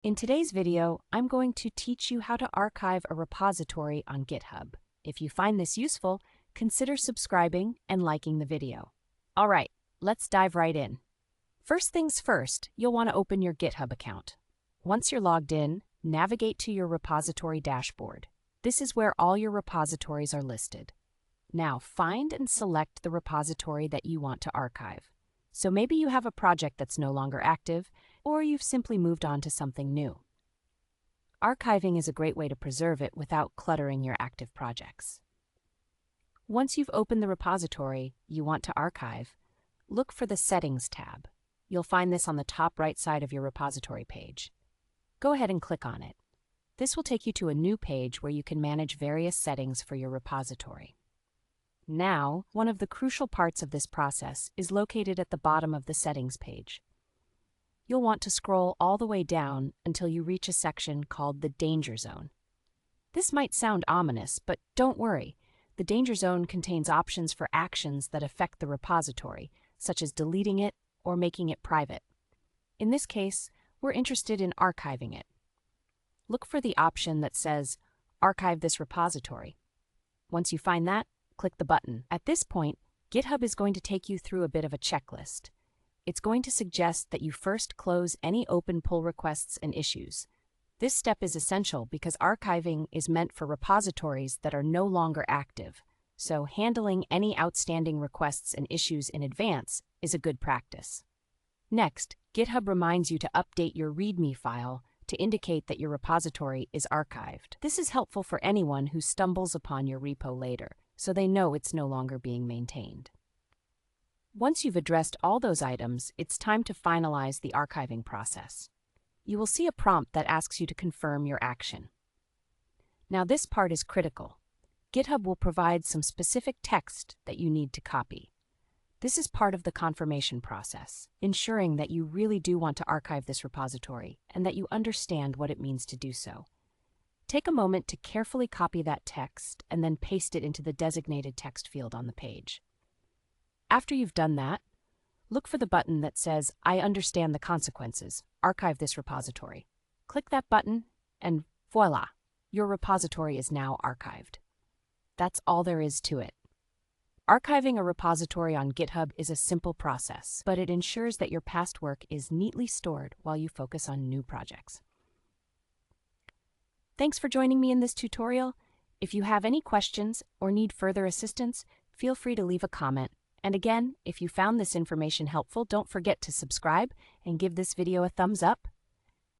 In today's video, I'm going to teach you how to archive a repository on GitHub. If you find this useful, consider subscribing and liking the video. All right, let's dive right in. First things first, you'll want to open your GitHub account. Once you're logged in, navigate to your repository dashboard. This is where all your repositories are listed. Now, find and select the repository that you want to archive. So maybe you have a project that's no longer active, or you've simply moved on to something new. Archiving is a great way to preserve it without cluttering your active projects. Once you've opened the repository you want to archive, look for the Settings tab. You'll find this on the top right side of your repository page. Go ahead and click on it. This will take you to a new page where you can manage various settings for your repository. Now, one of the crucial parts of this process is located at the bottom of the Settings page. You'll want to scroll all the way down until you reach a section called the Danger Zone. This might sound ominous, but don't worry. The Danger Zone contains options for actions that affect the repository, such as deleting it or making it private. In this case, we're interested in archiving it. Look for the option that says, Archive this repository. Once you find that, click the button. At this point, GitHub is going to take you through a bit of a checklist. It's going to suggest that you first close any open pull requests and issues. This step is essential because archiving is meant for repositories that are no longer active, so handling any outstanding requests and issues in advance is a good practice. Next, GitHub reminds you to update your README file to indicate that your repository is archived. This is helpful for anyone who stumbles upon your repo later, so they know it's no longer being maintained. Once you've addressed all those items, it's time to finalize the archiving process. You will see a prompt that asks you to confirm your action. Now this part is critical. GitHub will provide some specific text that you need to copy. This is part of the confirmation process, ensuring that you really do want to archive this repository and that you understand what it means to do so. Take a moment to carefully copy that text and then paste it into the designated text field on the page. After you've done that, look for the button that says, I understand the consequences, archive this repository. Click that button and voila, your repository is now archived. That's all there is to it. Archiving a repository on GitHub is a simple process, but it ensures that your past work is neatly stored while you focus on new projects. Thanks for joining me in this tutorial. If you have any questions or need further assistance, feel free to leave a comment. And again, if you found this information helpful, don't forget to subscribe and give this video a thumbs up.